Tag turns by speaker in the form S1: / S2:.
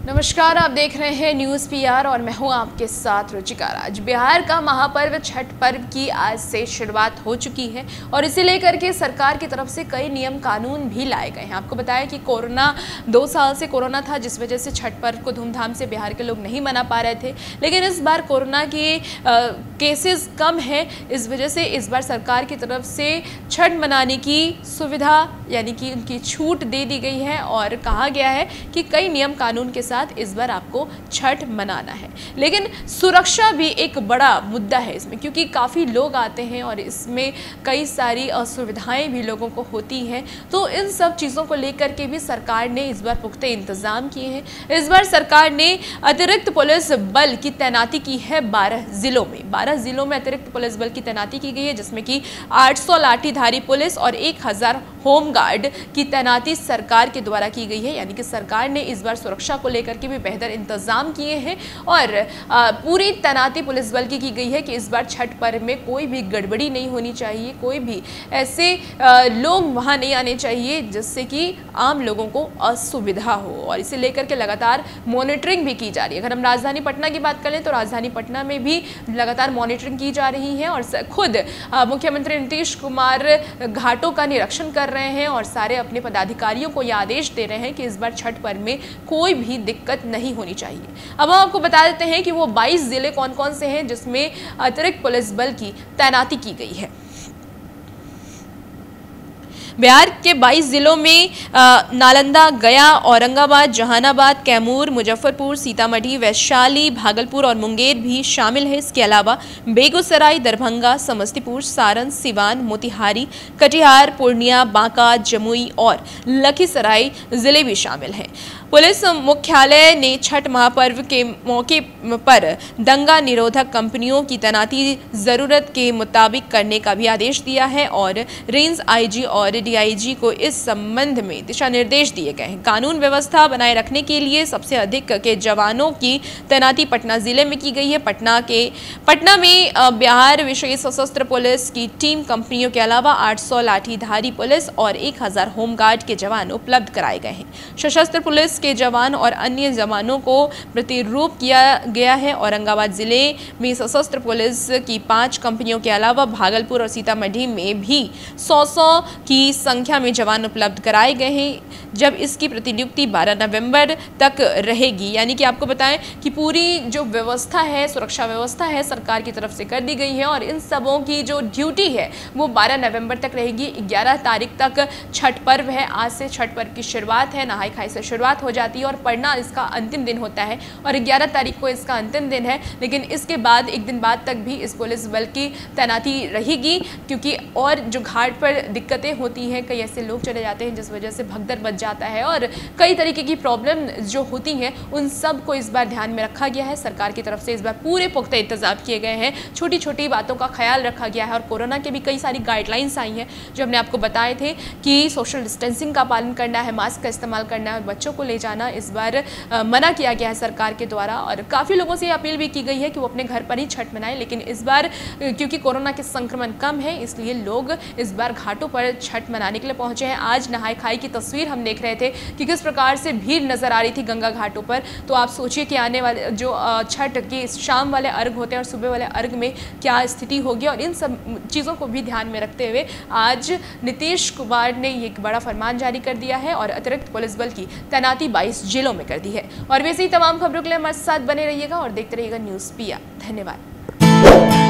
S1: नमस्कार, आप देख रहे हैं न्यूज़ पीआर और मैं हूं आपके साथ रुचिका राज। बिहार का महापर्व छठ पर्व की आज से शुरुआत हो चुकी है और इसे लेकर के सरकार की तरफ से कई नियम कानून भी लाए गए हैं। आपको बताया कि कोरोना 2 साल से कोरोना था, जिस वजह से छठ पर्व को धूमधाम से बिहार के लोग नहीं मना पा रहे थे, लेकिन इस बार कोरोना के केसेस कम हैं। इस वजह से इस बार सरकार की तरफ से छठ मनाने की सुविधा यानी कि उनकी छूट दे दी गई है और कहा गया है कि कई नियम कानून के साथ इस बार आपको छठ मनाना है। लेकिन सुरक्षा भी एक बड़ा मुद्दा है इसमें, क्योंकि काफ़ी लोग आते हैं और इसमें कई सारी असुविधाएं भी लोगों को होती हैं। तो इन सब चीज़ों को लेकर के भी सरकार ने इस बार पुख्ते इंतजाम किए हैं। इस बार सरकार ने अतिरिक्त पुलिस बल की तैनाती की है 12 जिलों में। 12 जिलों में अतिरिक्त पुलिस बल की तैनाती की गई है, जिसमें कि 800 लाठीधारी पुलिस और 1000 होमगार्ड की तैनाती सरकार के द्वारा की गई है। यानी कि सरकार ने इस बार सुरक्षा को लेकर के भी बेहतर इंतजाम किए हैं और पूरी तैनाती पुलिस बल की गई है कि इस बार छठ पर्व में कोई भी गड़बड़ी नहीं होनी चाहिए, कोई भी ऐसे लोग वहां नहीं आने चाहिए जिससे कि आम लोगों को असुविधा हो। और इसे लेकर के लगातार मॉनिटरिंग भी की जा रही है। अगर हम राजधानी पटना की बात करें तो राजधानी पटना में भी लगातार मॉनिटरिंग की जा रही है और खुद मुख्यमंत्री नीतीश कुमार घाटों का निरीक्षण कर रहे हैं और सारे अपने पदाधिकारियों को यह आदेश दे रहे हैं कि इस बार छठ पर्व में कोई भी दिक्कत नहीं होनी चाहिए। अब हम आपको बता देते हैं कि वो 22 जिले कौन कौन से हैं जिसमें अतिरिक्त पुलिस बल की तैनाती की गई है। बिहार के 22 जिलों में नालंदा, गया, औरंगाबाद, जहानाबाद, कैमूर, मुजफ्फरपुर, सीतामढ़ी, वैशाली, भागलपुर और मुंगेर भी शामिल है। इसके अलावा बेगूसराय, दरभंगा, समस्तीपुर, सारण, सिवान, मोतिहारी, कटिहार, पूर्णिया, बांका, जमुई और लखीसराय जिले भी शामिल हैं। पुलिस मुख्यालय ने छठ महापर्व के मौके पर दंगा निरोधक कंपनियों की तैनाती जरूरत के मुताबिक करने का भी आदेश दिया है और रेंज आईजी और डीआईजी को इस संबंध में दिशा निर्देश दिए गए हैं। कानून व्यवस्था बनाए रखने के लिए सबसे अधिक के जवानों की तैनाती पटना जिले में की गई है। पटना में बिहार विशेष सशस्त्र पुलिस की टीम कंपनियों के अलावा 800 लाठीधारी पुलिस और 1000 होमगार्ड के जवान उपलब्ध कराए गए हैं। सशस्त्र पुलिस के जवान और अन्य जवानों को प्रतिरूप किया गया है। औरंगाबाद जिले में सशस्त्र पुलिस की 5 कंपनियों के अलावा भागलपुर और सीतामढ़ी में भी 100 की संख्या में जवान उपलब्ध कराए गए हैं, जब इसकी प्रतिनियुक्ति 12 नवंबर तक रहेगी। यानी कि आपको बताएं कि पूरी जो व्यवस्था है, सुरक्षा व्यवस्था है, सरकार की तरफ से कर दी गई है और इन सबों की जो ड्यूटी है वो 12 नवंबर तक रहेगी। 11 तारीख तक छठ पर्व है। आज से छठ पर्व की शुरुआत है, नहाई खाई से शुरुआत हो जाती है और पढ़ना इसका अंतिम दिन होता है और 11 तारीख को इसका अंतिम दिन है। लेकिन इसके बाद एक दिन बाद तक भी इस पुलिस बल की तैनाती रहेगी, क्योंकि और जो घाट पर दिक्कतें होती हैं, कई ऐसे लोग चले जाते हैं जिस वजह से भगदड़ बच जाता है और कई तरीके की प्रॉब्लम जो होती हैं उन सब को इस बार ध्यान में रखा गया है। सरकार की तरफ से इस बार पूरे पुख्ते इंतजाम किए गए हैं। छोटी छोटी बातों का ख्याल रखा गया है और कोरोना के भी कई सारी गाइडलाइंस आई हैं जो हमने आपको बताए थे कि सोशल डिस्टेंसिंग का पालन करना है, मास्क का इस्तेमाल करना है, बच्चों को ले जाना इस बार मना किया गया है सरकार के द्वारा। और काफ़ी लोगों से अपील भी की गई है कि वो अपने घर पर ही छठ मनाएं। लेकिन इस बार क्योंकि कोरोना के संक्रमण कम है, इसलिए लोग इस बार घाटों पर छठ मनाने के लिए पहुंचे हैं। आज नहाई खाई की तस्वीर हम देख रहे थे कि किस प्रकार से भीड़ नजर आ रही थी गंगा घाटों पर। तो आप सोचिए कि आने वाले जो छठ के शाम वाले अर्घ होते हैं और सुबह वाले अर्घ में क्या स्थिति होगी। और इन सब चीज़ों को भी ध्यान में रखते हुए आज नीतीश कुमार ने एक बड़ा फरमान जारी कर दिया है और अतिरिक्त पुलिस बल की तैनाती 22 जिलों में कर दी है। और वैसे ही तमाम खबरों के लिए हमारे साथ बने रहिएगा और देखते रहिएगा न्यूज़ पीआर। धन्यवाद।